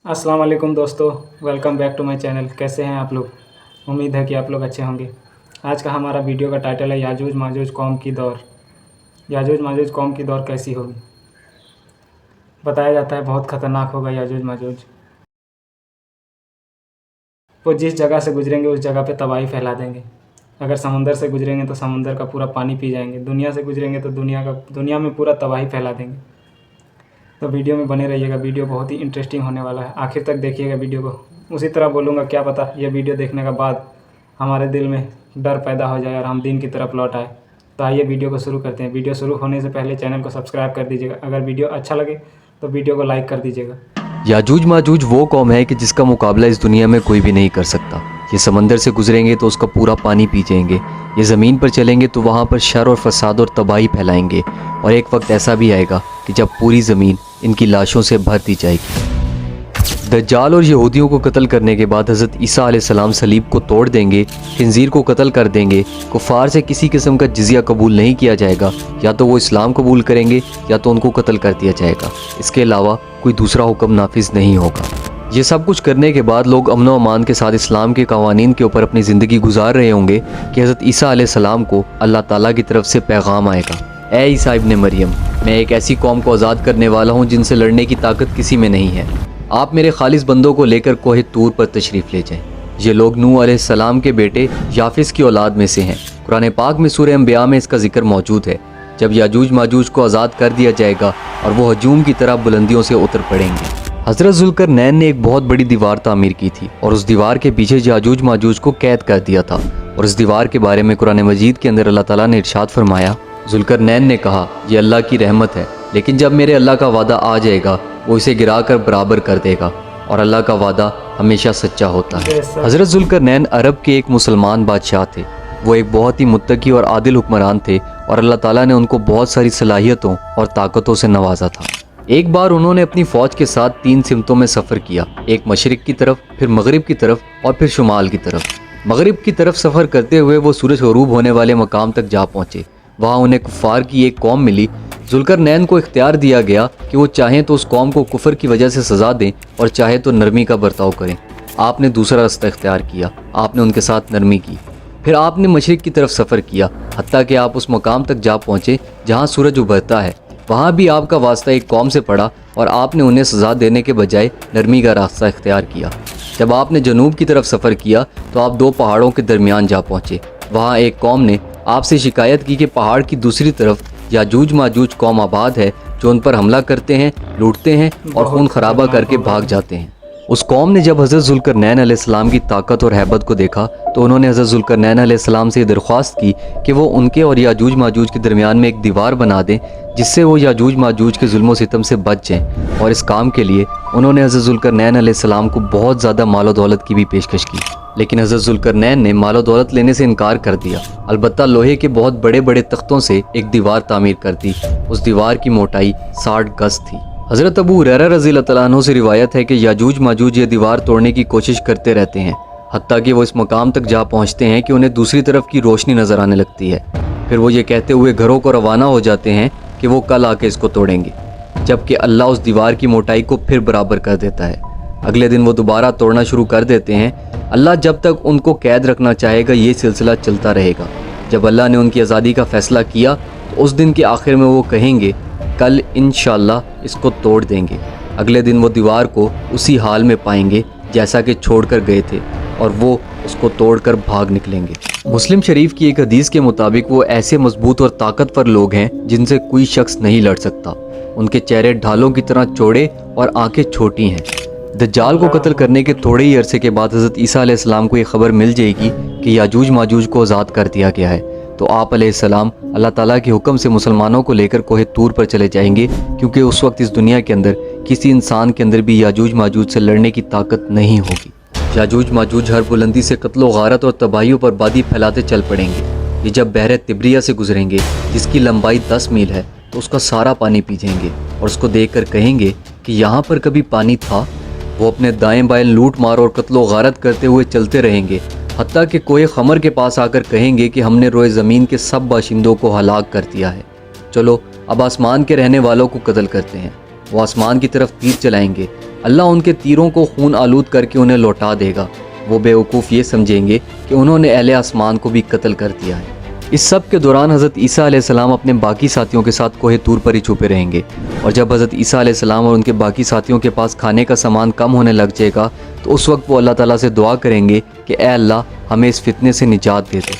अस्सलाम वालेकुम दोस्तों, welcome back to my channel. कैसे हैं आप लोग? उम्मीद है कि आप लोग अच्छे होंगे। आज का हमारा वीडियो का टाइटल है याजूज माजूज कौम की दौर। याजूज माजूज कौम की दौर कैसी होगी? बताया जाता है बहुत ख़तरनाक होगा याजूज माजूज। वो जिस जगह से गुजरेंगे उस जगह पे तबाही फैला देंगे। अगर समंदर से गुजरेंगे तो समंदर का पूरा पानी पी जाएंगे। दुनिया से गुजरेंगे तो दुनिया में पूरा तबाही फैला देंगे। तो वीडियो में बने रहिएगा, वीडियो बहुत ही इंटरेस्टिंग होने वाला है। आखिर तक देखिएगा वीडियो को। उसी तरह बोलूँगा, क्या पता ये वीडियो देखने के बाद हमारे दिल में डर पैदा हो जाए और हम दीन की तरफ लौट आए। तो आइए वीडियो को शुरू करते हैं। वीडियो शुरू होने से पहले चैनल को सब्सक्राइब कर दीजिएगा। अगर वीडियो अच्छा लगे तो वीडियो को लाइक कर दीजिएगा। याजूज माजूज वो कौम है कि जिसका मुकाबला इस दुनिया में कोई भी नहीं कर सकता। ये समंदर से गुजरेंगे तो उसका पूरा पानी पी जाएंगे। ये ज़मीन पर चलेंगे तो वहाँ पर शर और फसाद और तबाही फैलाएंगे। और एक वक्त ऐसा भी आएगा कि जब पूरी ज़मीन इनकी लाशों से भर दी जाएगी। दज्जाल और यहूदियों को कत्ल करने के बाद हज़रत ईसा अलैहिस्सलाम सलीब को तोड़ देंगे, खिंजीर को कत्ल कर देंगे। कुफ़ार से किसी किस्म का जिज़िया कबूल नहीं किया जाएगा। या तो वो इस्लाम कबूल करेंगे या तो उनको कत्ल कर दिया जाएगा। इसके अलावा कोई दूसरा हुक्म नाफिज नहीं होगा। ये सब कुछ करने के बाद लोग अमन व अमान के साथ इस्लाम के कवानीन के ऊपर अपनी ज़िंदगी गुजार रहे होंगे कि हज़रत ईसा अलैहिस्सलाम को अल्लाह ताला की तरफ से पैगाम आएगा, ए ईसा इब्ने मरियम, मैं एक ऐसी कौम को आज़ाद करने वाला हूँ जिनसे लड़ने की ताकत किसी में नहीं है। आप मेरे खालिस बंदों को लेकर कोहे तूर पर तशरीफ़ ले जाएं। ये लोग नूह अलैहिस्सलाम के बेटे याफिस की औलाद में से हैं। कुरान पाक में सूरह अंबिया में इसका जिक्र मौजूद है। जब याजूज माजूज को आज़ाद कर दिया जाएगा और वो हजूम की तरह बुलंदियों से उतर पड़ेंगे। हज़रत ज़ुल्करनैन ने एक बहुत बड़ी दीवार तामीर की थी और उस दीवार के पीछे याजूज माजूज को कैद कर दिया था। और इस दीवार के बारे में कुरान मजीद के अंदर अल्लाह ताला ने इरशाद फरमाया, ज़ुल्करनैन ने कहा, यह अल्लाह की रहमत है, लेकिन जब मेरे अल्लाह का वादा आ जाएगा वो इसे गिरा कर बराबर कर देगा और अल्लाह का वादा हमेशा सच्चा होता है। हज़रत ज़ुल्करनैन अरब के एक मुसलमान बादशाह थे। वो एक बहुत ही मुत्तकी और आदिल हुक्मरान थे और अल्लाह ताला ने उनको बहुत सारी सलाहियतों और ताकतों से नवाजा था। एक बार उन्होंने अपनी फ़ौज के साथ 3 सिमतों में सफ़र किया, एक मशरिक़ की तरफ, फिर मगरिब की तरफ और फिर शुमाल की तरफ। मगरिब की तरफ सफ़र करते हुए वो सूरज ग़रूब होने वाले मकाम तक जा पहुँचे। वहाँ उन्हें कुफ़ार की एक कौम मिली। ज़ुल्करनैन को इख्तियार दिया गया कि वो चाहें तो उस कौम को कुफर की वजह से सज़ा दें और चाहे तो नरमी का बर्ताव करें। आपने दूसरा रास्ता इख्तियार किया, आपने उनके साथ नरमी की। फिर आपने मशरिक़ की तरफ सफ़र किया, हत्ता कि आप उस मकाम तक जा पहुँचे जहाँ सूरज उभरता है। वहाँ भी आपका वास्ता एक कौम से पड़ा और आपने उन्हें सज़ा देने के बजाय नरमी का रास्ता इख्तियार किया। जब आपने जनूब की तरफ सफ़र किया तो आप 2 पहाड़ों के दरमियान जा पहुँचे। वहाँ एक कौम ने आपसे शिकायत की कि पहाड़ की दूसरी तरफ याजूज माजूज कौम आबाद है जो उन पर हमला करते हैं, लूटते हैं और खून खराबा करके भाग जाते हैं। उस कौम ने जब हज़रत ज़ुल्करनैन अलैहिस्सलाम की ताकत और हैबत को देखा तो उन्होंने हज़रत ज़ुल्करनैन अलैहिस्सलाम से दरख्वास्त की कि वो उनके और याजूज माजूज के दरमियान में एक दीवार बना दें जिससे वो याजूज माजूज के जुल्म सितम से बच जाएँ। और इस काम के लिए उन्होंने हज़रत ज़ुल्करनैन अलैहिस्सलाम को बहुत ज़्यादा माल दौलत की भी पेशकश की, लेकिन हज़रत ज़ुल्करनैन ने माल दौलत लेने से इनकार कर दिया। अलबत्ता लोहे के बहुत बड़े बड़े तख्तों से एक दीवार तामीर कर दी। उस दीवार की मोटाई 60 गज थी। हज़रत अबू हुरैरा रज़ियल्लाहु तआला अन्हु से रिवायत है कि याजूज माजूज ये दीवार तोड़ने की कोशिश करते रहते हैं, हत्ता कि वो इस मकाम तक जा पहुँचते हैं कि उन्हें दूसरी तरफ की रोशनी नज़र आने लगती है। फिर वो ये कहते हुए घरों को रवाना हो जाते हैं कि वो कल आके इसको तोड़ेंगे, जबकि अल्लाह उस दीवार की मोटाई को फिर बराबर कर देता है। अगले दिन वो दोबारा तोड़ना शुरू कर देते हैं। अल्लाह जब तक उनको कैद रखना चाहेगा ये सिलसिला चलता रहेगा। जब अल्लाह ने उनकी आज़ादी का फ़ैसला किया तो उस दिन के आखिर में वो कहेंगे, कल इंशाअल्लाह इसको तोड़ देंगे। अगले दिन वो दीवार को उसी हाल में पाएंगे जैसा कि छोड़ कर गए थे और वो उसको तोड़कर भाग निकलेंगे। मुस्लिम शरीफ की एक हदीस के मुताबिक वो ऐसे मजबूत और ताकतवर लोग हैं जिनसे कोई शख्स नहीं लड़ सकता। उनके चेहरे ढालों की तरह चौड़े और आंखें छोटी हैं। दज्जाल को कत्ल करने के थोड़े ही अरसे के बाद हज़रत ईसा अलैहिस्सलाम को ये खबर मिल जाएगी कि याजूज माजूज को आज़ाद कर दिया गया है। तो आप अलैहिस्सलाम अल्लाह ताला के हुक्म से मुसलमानों को लेकर कोहे तूर पर चले जाएंगे, क्योंकि उस वक्त इस दुनिया के अंदर किसी इंसान के अंदर भी याजूज माजूज से लड़ने की ताकत नहीं होगी। याजूज माजूज हर बुलंदी से कत्लो गारत और तबाहियों पर बादी फैलाते चल पड़ेंगे। ये जब बहर तिब्रिया से गुजरेंगे जिसकी लंबाई 10 मील है तो उसका सारा पानी पी जाएंगे और उसको देख कर कहेंगे कि यहाँ पर कभी पानी था। वो अपने दाएं बाएं लूट मार और कत्लो गारत करते हुए चलते रहेंगे, हत्ता कि कोई खमर के पास आकर कहेंगे कि हमने रोए ज़मीन के सब बाशिंदों को हलाक कर दिया है। चलो अब आसमान के रहने वालों को कत्ल करते हैं। वो आसमान की तरफ तीर चलाएंगे اللہ ان کے تیروں کو خون آلود کر کے انہیں لوٹا دے گا۔ وہ بیوقوف یہ سمجھیں گے کہ انہوں نے اہل آسمان کو بھی قتل کر دیا ہے۔ اس سب کے دوران حضرت عیسیٰ علیہ السلام اپنے باقی ساتھیوں کے ساتھ کوہ طور پر ہی چھپے رہیں گے، اور جب حضرت عیسیٰ علیہ السلام اور ان کے باقی ساتھیوں کے پاس کھانے کا سامان کم ہونے لگ جائے گا تو اس وقت وہ اللہ تعالیٰ سے دعا کریں گے کہ اے اللہ ہمیں اس فتنے سے نجات دے دے۔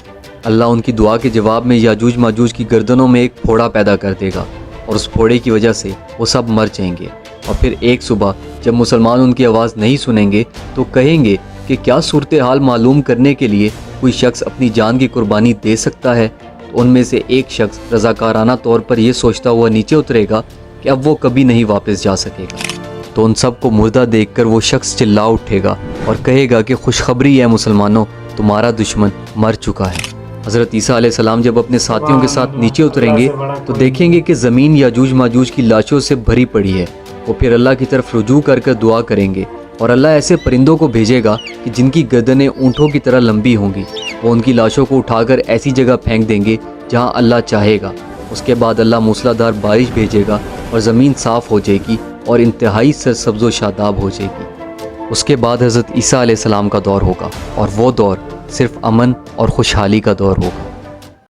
اللہ ان کی دعا کے جواب میں یاجوج ماجوج کی گردنوں میں ایک پھوڑا پیدا کر دے گا، اور اس پھوڑے کی وجہ سے وہ سب مر جائیں گے۔ اور پھر ایک صبح جب مسلمان ان کی آواز نہیں سنیں گے تو کہیں گے کہ کیا صورتحال معلوم کرنے کے لیے کوئی شخص اپنی جان کی قربانی دے سکتا ہے؟ تو ان میں سے ایک شخص رضاکارانہ طور پر یہ سوچتا ہوا نیچے اترے گا کہ اب وہ کبھی نہیں واپس جا سکے گا۔ تو ان سب کو مردہ دیکھ کر وہ شخص چلا اٹھے گا اور کہے گا کہ خوشخبری ہے مسلمانوں، تمہارا دشمن مر چکا ہے۔ حضرت عیسیٰ علیہ السلام جب اپنے ساتھیوں کے ساتھ نیچے اتریں گے تو دیکھیں گے کہ زمین یاجوج ماجوج کی لاشوں سے بھری پڑی ہے۔ وہ پھر اللہ کی طرف رجوع کر کر دعا کریں گے، اور اللہ ایسے پرندوں کو بھیجے گا کہ جن کی گردنیں اونٹوں کی طرح لمبی ہوں گی۔ وہ ان کی لاشوں کو اٹھا کر ایسی جگہ پھینک دیں گے جہاں اللہ چاہے گا۔ اس کے بعد اللہ موسلادھار بارش بھیجے گا اور زمین صاف ہو جائے گی اور انتہائی سرسبز و شاداب ہو جائے گی۔ اس کے بعد حضرت عیسیٰ علیہ السلام کا دور ہوگا، اور وہ دور صرف امن اور خوشحالی کا دور ہوگا۔